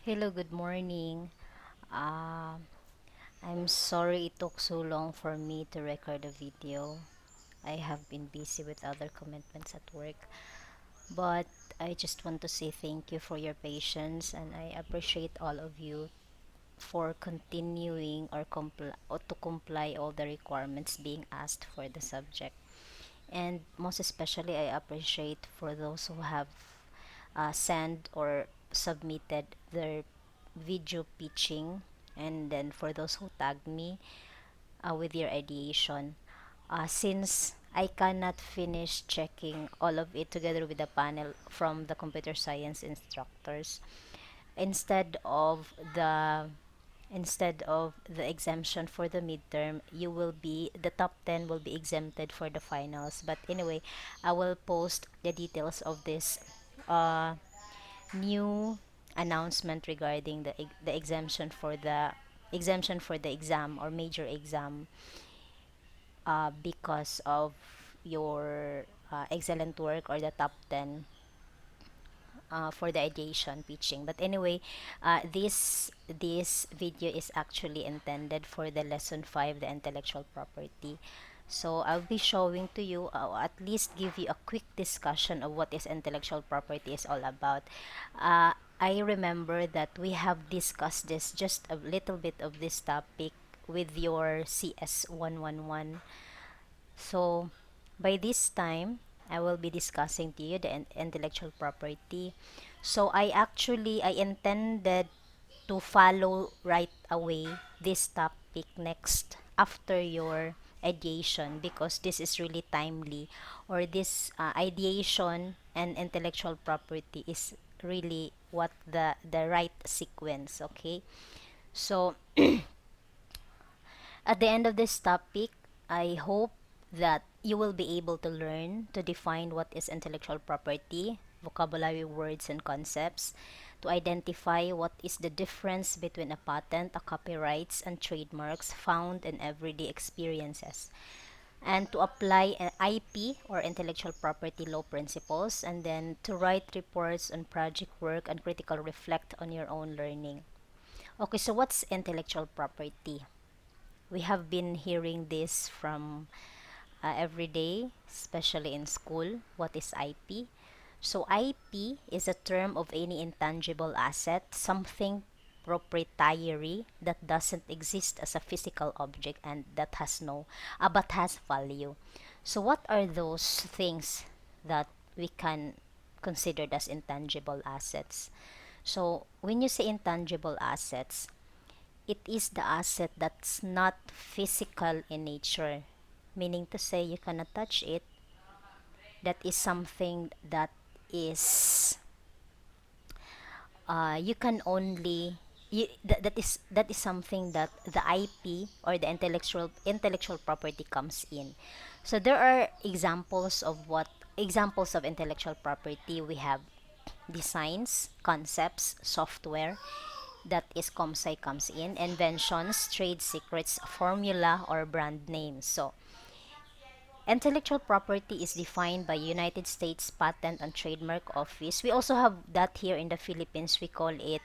Hello, good morning. Uh, I'm sorry it took so long for me to record a video. I have been busy with other commitments at work, but I just want to say thank you for your patience and I appreciate all of you for continuing or to comply all the requirements being asked for the subject. And most especially, I appreciate for those who have sent or submitted their video pitching, and then for those who tagged me with your ideation. Since I cannot finish checking all of it together with the panel from the computer science instructors, instead of the instead of the exemption for the midterm, you will be the top 10 will be exempted for the finals. But anyway, I will post the details of this uh, new announcement regarding the exemption for the exam or major exam because of your excellent work or the top 10 for the ideation pitching. But anyway, this video is actually intended for the lesson 5, the intellectual property. So I'll be showing to you, at least give you a quick discussion of what is intellectual property is all about. I remember that we have discussed this, just a little bit of this topic with your CS 111. So by this time, I will be discussing to you the intellectual property. So I intended to follow right away this topic next after your ideation, because this is really timely, or this ideation and intellectual property is really what the right sequence. Okay, so at the end of this topic, I hope that you will be able to learn to define what is intellectual property, vocabulary, words, and concepts, to identify what is the difference between a patent, a copyrights, and trademarks found in everyday experiences, and to apply an IP or intellectual property law principles, and then to write reports on project work and critical reflect on your own learning. Okay, so what's intellectual property? We have been hearing this from every day, especially in school. What is IP? So, IP is a term of any intangible asset, something proprietary that doesn't exist as a physical object and that has no, but has value. So, what are those things that we can consider as intangible assets? So, when you say intangible assets, it is the asset that's not physical in nature, meaning to say you cannot touch it. That is something that is you can only that is something that the IP or the intellectual property comes in. So there are examples of intellectual property. We have designs, concepts, software, that is ComSci comes in, inventions, trade secrets, formula, or brand names. So intellectual property is defined by United States Patent and Trademark Office. We also have that here in the Philippines. We call it,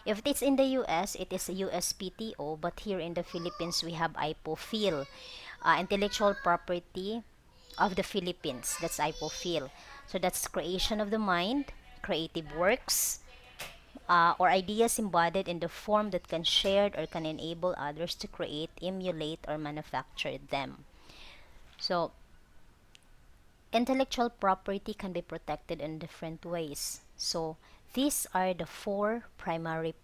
if it's in the US, it is USPTO, but here in the Philippines, we have IPOFIL, Intellectual Property of the Philippines. That's IPOFIL. So that's creation of the mind, creative works, or ideas embodied in the form that can shared or can enable others to create, emulate, or manufacture them. So intellectual property can be protected in different ways. So these are the four primary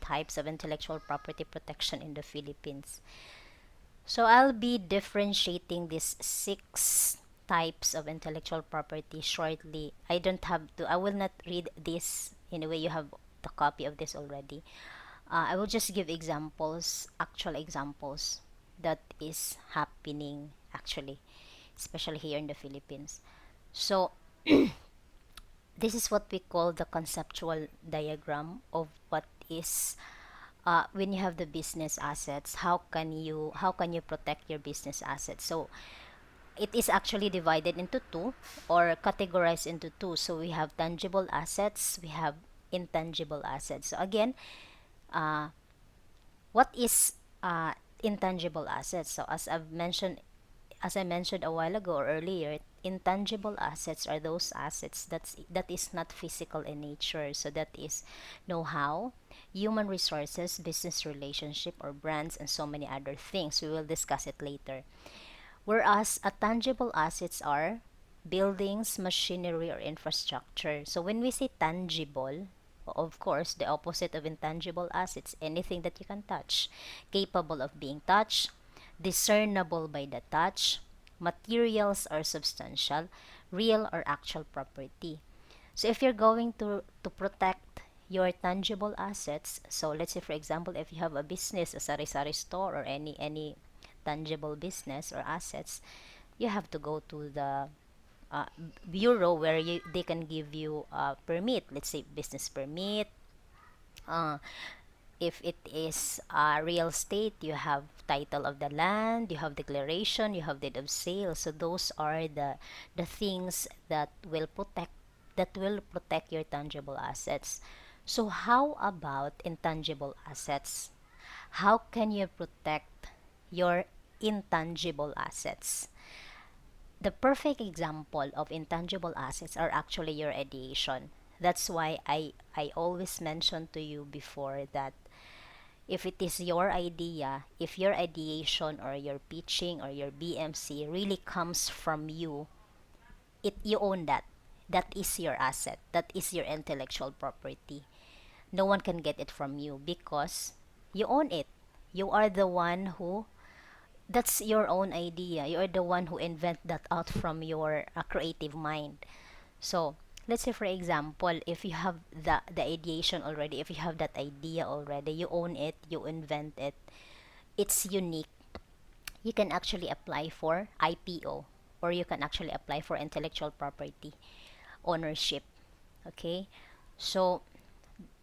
types of intellectual property protection in the Philippines. So I'll be differentiating these six types of intellectual property shortly. I will not read this. Anyway, you have the copy of this already. I will just give examples, actual examples that is happening actually, especially here in the Philippines. So this is what we call the conceptual diagram of what is when you have the business assets. How can you protect your business assets? So it is actually divided into two, or categorized into two. So we have tangible assets, we have intangible assets. So again, uh, what is intangible assets? So as I mentioned a while ago or earlier, intangible assets are those assets that is not physical in nature. So that is know-how, human resources, business relationship, or brands, and so many other things. We will discuss it later. Whereas a tangible assets are buildings, machinery, or infrastructure. So when we say tangible, of course, the opposite of intangible assets, anything that you can touch, capable of being touched, discernible by the touch, materials or substantial, real or actual property. So if you're going to protect your tangible assets, so let's say for example, if you have a business, a sari-sari store, or any tangible business or assets, you have to go to the uh, bureau where they can give you a permit, let's say business permit. uh, if it is real estate, you have title of the land, you have declaration, you have deed of sale. So those are the things that will protect your tangible assets. So how about intangible assets? How can you protect your intangible assets? The perfect example of intangible assets are actually your ideation. That's why I always mention to you before that if it is your idea, if your ideation or your pitching or your BMC really comes from you, you own that. That is your asset. That is your intellectual property. No one can get it from you because you own it. You are the one who that's your own idea. You are the one who invent that out from your creative mind. So, let's say for example, if you have the ideation already, if you have that idea already, you own it, you invent it, it's unique. You can actually apply for IPO, or you can actually apply for intellectual property ownership. Okay? So,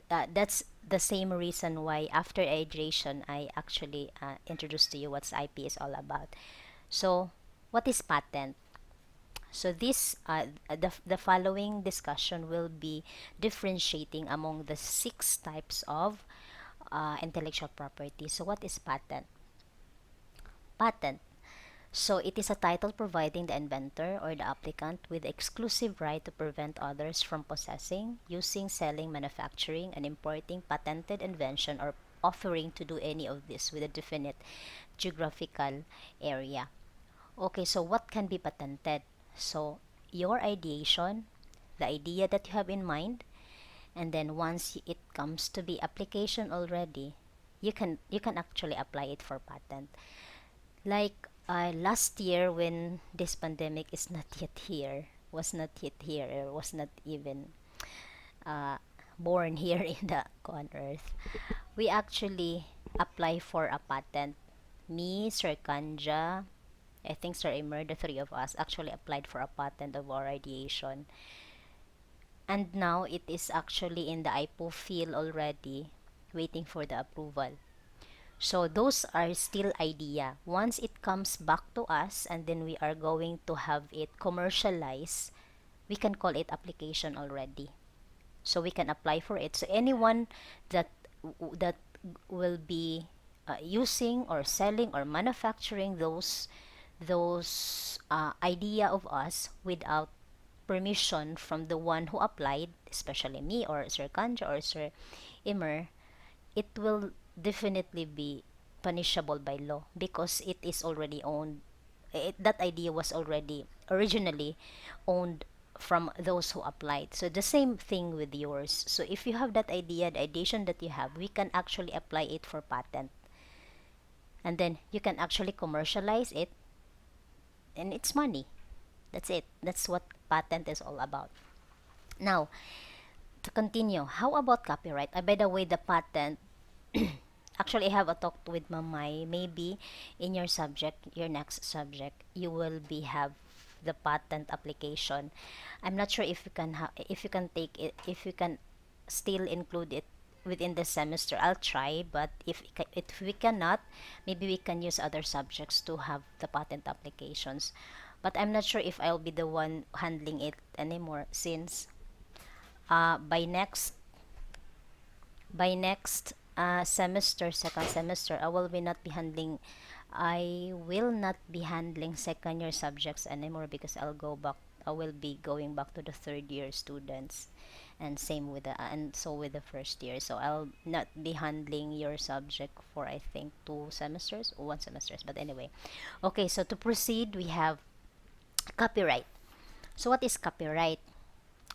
that's the same reason why after hydration I actually introduced to you what's IP is all about. So, what is patent? So this the following discussion will be differentiating among the six types of intellectual property. So what is patent? Patent. So it is a title providing the inventor or the applicant with exclusive right to prevent others from possessing, using, selling, manufacturing, and importing patented invention or offering to do any of this with a definite geographical area. Okay, so what can be patented? So your ideation, the idea that you have in mind, and then once it comes to be application already, you can actually apply it for patent. Like last year when this pandemic is not yet here, was not yet here, or was not even uh, born here in the on Earth, we actually apply for a patent. Me, Sir Kanja, I think Sir Emer, the three of us actually applied for a patent of our ideation. And now it is actually in the IPO field already, waiting for the approval. So those are still idea. Once it comes back to us and then we are going to have it commercialized, we can call it application already. So we can apply for it. So anyone that that will be using or selling or manufacturing those idea of us without permission from the one who applied, especially me or Sir Kanja or Sir Immer, it will definitely be punishable by law because it is already owned. That idea was already originally owned from those who applied. So the same thing with yours. So if you have that idea, the ideation that you have, we can actually apply it for patent. And then you can actually commercialize it and it's money. That's it. That's what patent is all about. Now, to continue, how about copyright? By the way, the patent, actually, I have a talk with Mamay. Maybe in your subject, your next subject, you will be have the patent application. I'm not sure if you can if you can take it, if you can still include it within the semester. I'll try, but if we cannot, maybe we can use other subjects to have the patent applications. But I'm not sure if I'll be the one handling it anymore since by next by next semester, second semester, I will not be handling second year subjects anymore because I will be going back to the third year students, and same with the first year. So I'll not be handling your subject for, I think, 2 semesters or 1 semesters. But anyway, okay. So to proceed, we have copyright. So what is copyright?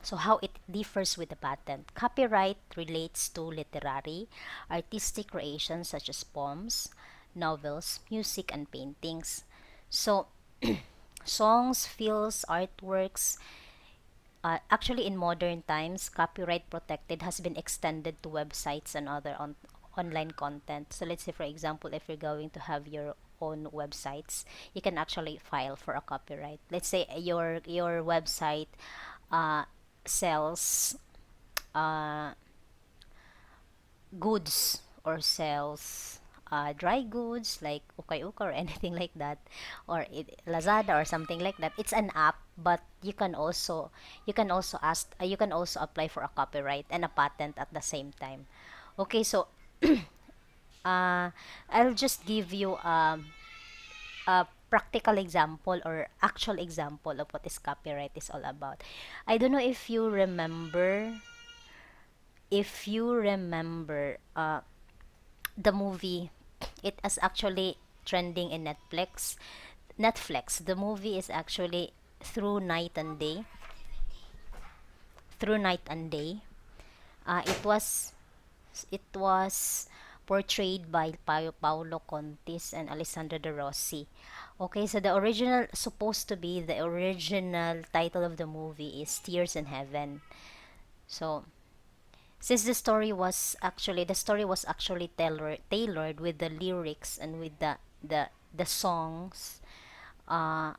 So how it differs with the patent. Copyright relates to literary, artistic creations such as poems, novels, music, and paintings. So songs, films, artworks, actually in modern times, copyright protected has been extended to websites and other online content. So let's say, for example, if you're going to have your own websites, you can actually file for a copyright. Let's say your website uh, sells uh, goods, or sells dry goods like ukay-uka or anything like that, or Lazada or something like that. It's an app, but you can also apply for a copyright and a patent at the same time. Okay, so uh, I'll just give you a practical example or actual example of what is copyright is all about. I don't know if you remember the movie. It is actually trending in Netflix. The movie is actually through night and day through night and day. It was portrayed by Paolo Contis and Alessandra De Rossi. Okay, so the original title of the movie is Tears in Heaven. So since the story was actually tailored with the lyrics and with the songs, uh,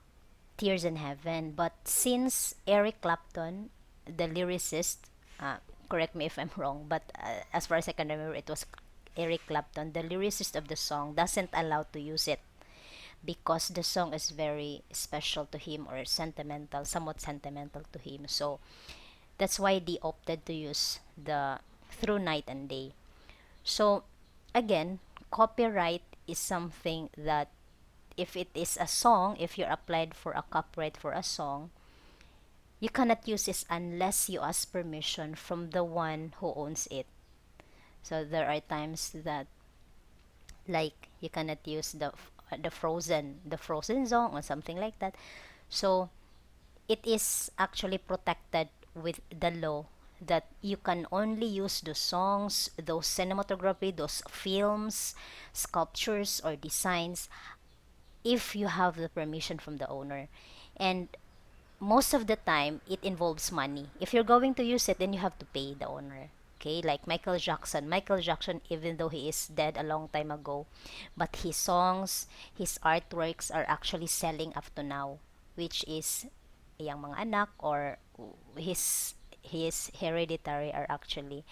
Tears in Heaven. But since Eric Clapton, the lyricist, uh, correct me if I'm wrong, but as far as I can remember, it was Eric Clapton, the lyricist of the song, doesn't allow to use it because the song is very special to him, or somewhat sentimental to him. So that's why they opted to use the Through Night and Day. So again, copyright is something that, if it is a song, if you're applied for a copyright for a song, you cannot use this unless you ask permission from the one who owns it. So there are times that, like, you cannot use the frozen song or something like that. So it is actually protected with the law that you can only use those songs, those cinematography, those films, sculptures, or designs if you have the permission from the owner. And most of the time, it involves money. If you're going to use it, then you have to pay the owner. Okay, like Michael Jackson. Michael Jackson, even though he is dead a long time ago, but his songs, his artworks are actually selling up to now, which is yung mga anak, or his hereditary are actually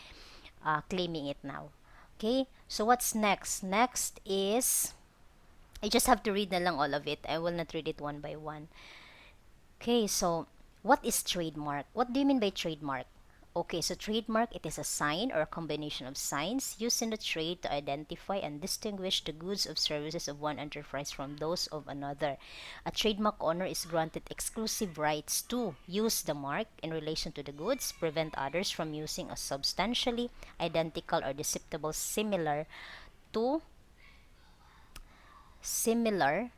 claiming it now. Okay, so what's next? Next is, I just have to read na lang all of it. I will not read it one by one. Okay, so what is trademark? What do you mean by trademark? Okay, so trademark, it is a sign or a combination of signs used in the trade to identify and distinguish the goods or services of one enterprise from those of another. A trademark owner is granted exclusive rights to use the mark in relation to the goods, prevent others from using a substantially identical or deceptible to similar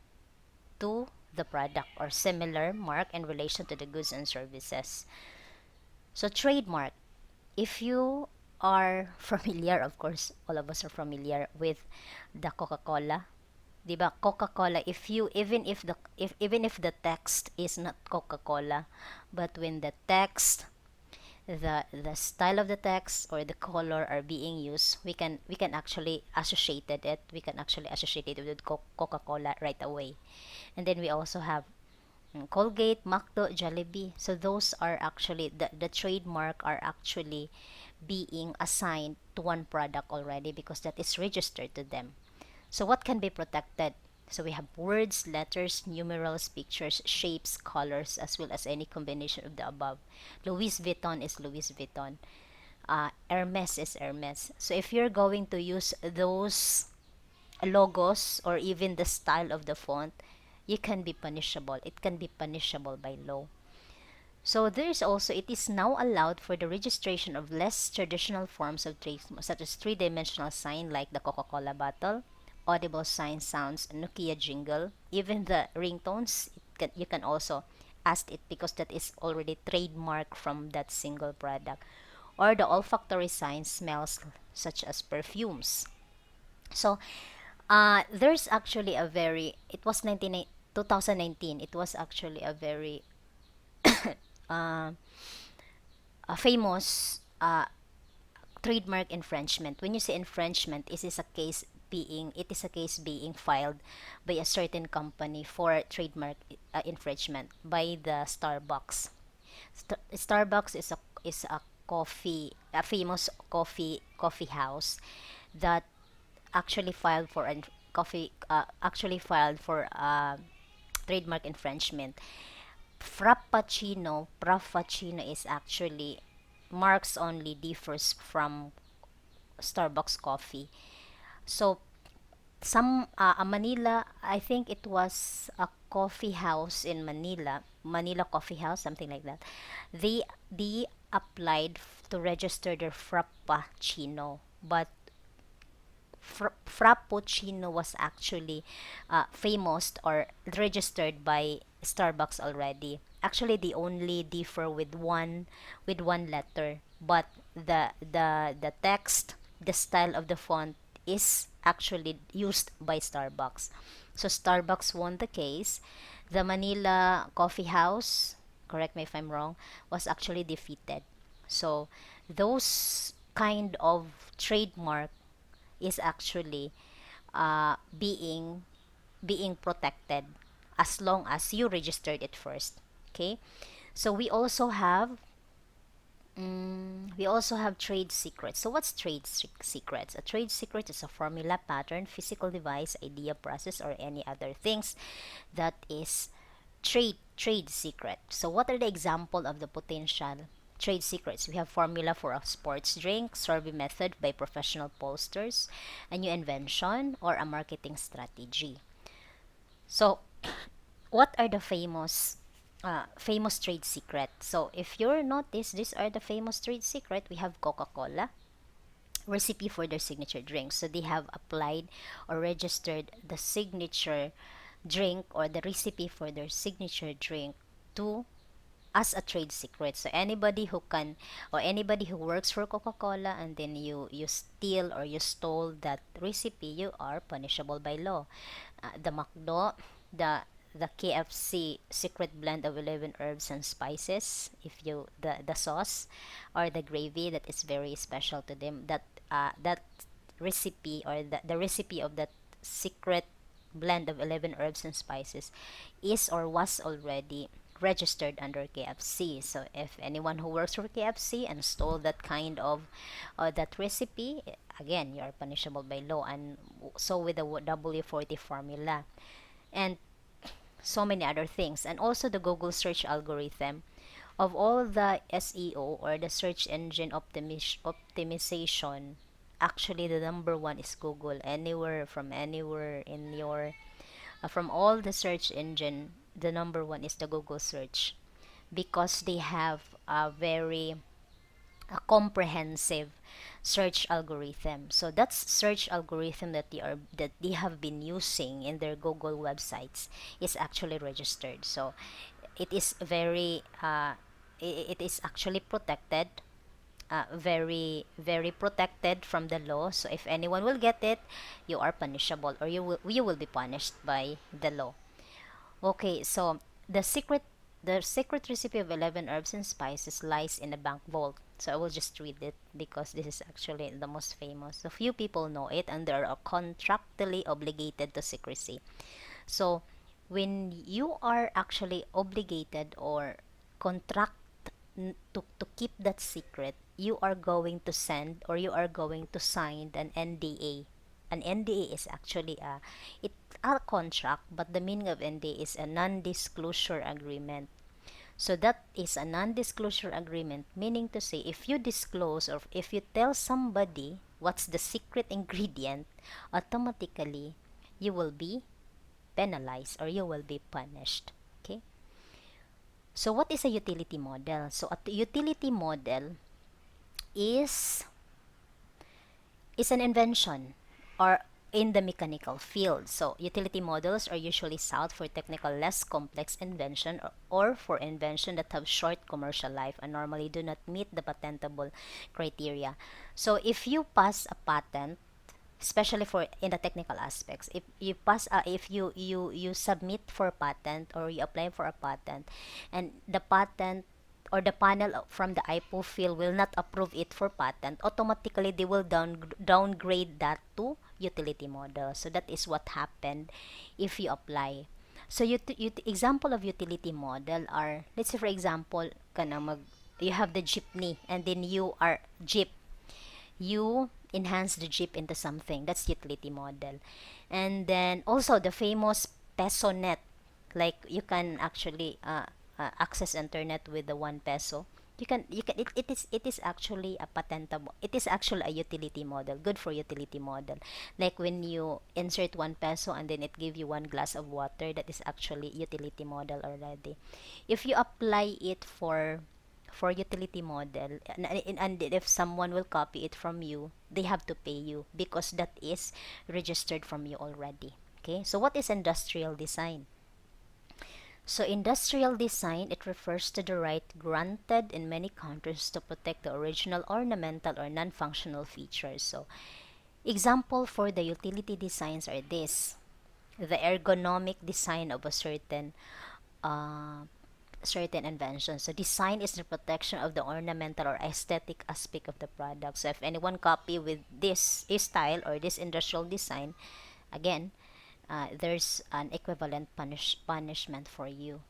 to the product, or similar mark in relation to the goods and services. So trademark, if you are familiar, of course, all of us are familiar with the Coca-Cola. 'Di ba? Coca-Cola, if you even if the text is not Coca-Cola, but when the style of the text or the color are being used, we can actually associate it with Coca-Cola right away. And then we also have Colgate, Macdo, Jollibee. So those are actually the trademark are actually being assigned to one product already because that is registered to them. So what can be protected? So we have words, letters, numerals, pictures, shapes, colors, as well as any combination of the above. Louis Vuitton is Louis Vuitton. Hermes is Hermes. So if you're going to use those logos or even the style of the font, you can be punishable. It can be punishable by law. So there is also, it is now allowed for the registration of less traditional forms of trademark, such as three-dimensional sign like the Coca-Cola bottle, audible sign sounds, Nokia jingle, even the ringtones. You can also ask it because that is already trademark from that single product, or the olfactory signs, smells such as perfumes. So there's actually a very, it was 2019, it was actually a very uh, a famous trademark infringement. When you say infringement, it is a case being filed by a certain company for trademark infringement by the Starbucks. Starbucks is a famous coffee house that actually filed for an coffee actually filed for trademark infringement. Frappuccino is actually marks only differs from Starbucks coffee. So some a Manila, I think it was a coffee house in Manila Coffee House, something like that. They applied to register their Frappuccino, but Frappuccino was actually famous or registered by Starbucks already. Actually, they only differ with one letter, but the text, the style of the font is actually used by Starbucks. So Starbucks won the case. The Manila Coffee House, correct me if I'm wrong, was actually defeated. So those kind of trademark is actually being protected as long as you registered it first. Okay, so we also have trade secrets. So what's secrets? A trade secret is a formula, pattern, physical device, idea, process, or any other things that is trade secret. So what are the example of the potential trade secrets? We have formula for a sports drink, survey method by professional pollsters, a new invention, or a marketing strategy. So what are the famous trade secret? So if you're notice, these are the famous trade secret. We have Coca-Cola recipe for their signature drink. So they have applied or registered the signature drink or the recipe for their signature drink to as a trade secret. So anybody who can or anybody who works for Coca-Cola and then you steal or you stole that recipe, you are punishable by law. The McDo, the the KFC secret blend of 11 herbs and spices, if you the sauce or the gravy that is very special to them, that recipe or the recipe of that secret blend of 11 herbs and spices is or was already registered under KFC. So if anyone who works for KFC and stole that kind of that recipe, again, you are punishable by law. And so with the W40 formula and so many other things. And also the Google search algorithm. Of all the SEO or the search engine optimization, actually the number one is Google. Anywhere in your from all the search engine, the number one is the Google search because they have a comprehensive search algorithm. So that's search algorithm that they have been using in their Google websites is actually registered. So it is it is actually protected, very protected from the law. So if anyone will get it, you are punishable or you will be punished by the law. Okay, so the secret the secret recipe of 11 herbs and spices lies in a bank vault. So I will just read it because this is actually the most famous. So few people know it and they are contractually obligated to secrecy. So when you are actually obligated or contract to keep that secret, you are going to send or you are going to sign an NDA. An NDA is actually a contract, but the meaning of NDA is a non-disclosure agreement. So that is a non-disclosure agreement, meaning to say if you disclose or if you tell somebody what's the secret ingredient, automatically you will be penalized or you will be punished. Okay? So what is a utility model? So a utility model is an invention or in the mechanical field. So utility models are usually sought for technical less complex invention or for invention that have short commercial life and normally do not meet the patentable criteria. So if you pass a patent, especially for in the technical aspects, if you submit for a patent or you apply for a patent and the patent or the panel from the IPO field will not approve it for patent, automatically they will downgrade that to utility model. So that is what happened if you apply. So example of utility model are, let's say for example, you have the jeepney and then you enhance the jeep into something. That's utility model. And then also the famous peso net, like you can actually access internet with the 1 peso. It is actually a patentable, it is actually a utility model, good for utility model. Like when you insert 1 peso and then it give you 1 glass of water, that is actually utility model already. If you apply it for utility model, and if someone will copy it from you, they have to pay you because that is registered from you already. Okay, so what is industrial design? So industrial design, it refers to the right granted in many countries to protect the original ornamental or non-functional features. So example for the utility designs are this: the ergonomic design of a uh, certain invention. So design is the protection of the ornamental or aesthetic aspect of the product. So if anyone copy with this style or this industrial design, again, there's an equivalent punishment for you.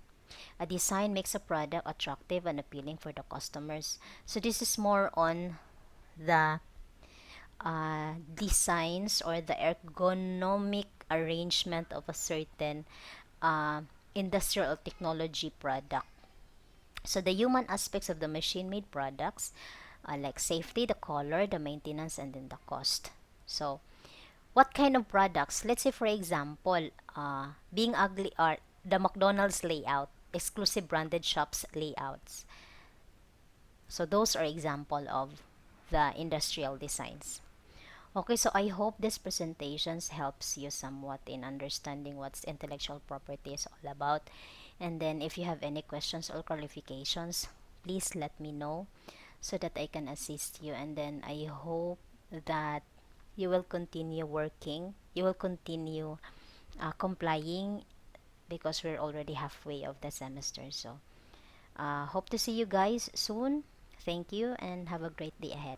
A design makes a product attractive and appealing for the customers. So this is more on the designs or the ergonomic arrangement of a certain uh, industrial technology product. So the human aspects of the machine-made products, like safety, the color, the maintenance, and then the cost. So what kind of products? Let's say for example, being ugly or the McDonald's layout, exclusive branded shops layouts. So those are example of the industrial designs. Okay, so I hope this presentations helps you somewhat in understanding what's intellectual property is all about. And then if you have any questions or clarifications, please let me know so that I can assist you. And then I hope that you will continue working, you will continue complying because we're already halfway of the semester. So hope to see you guys soon. Thank you and have a great day ahead.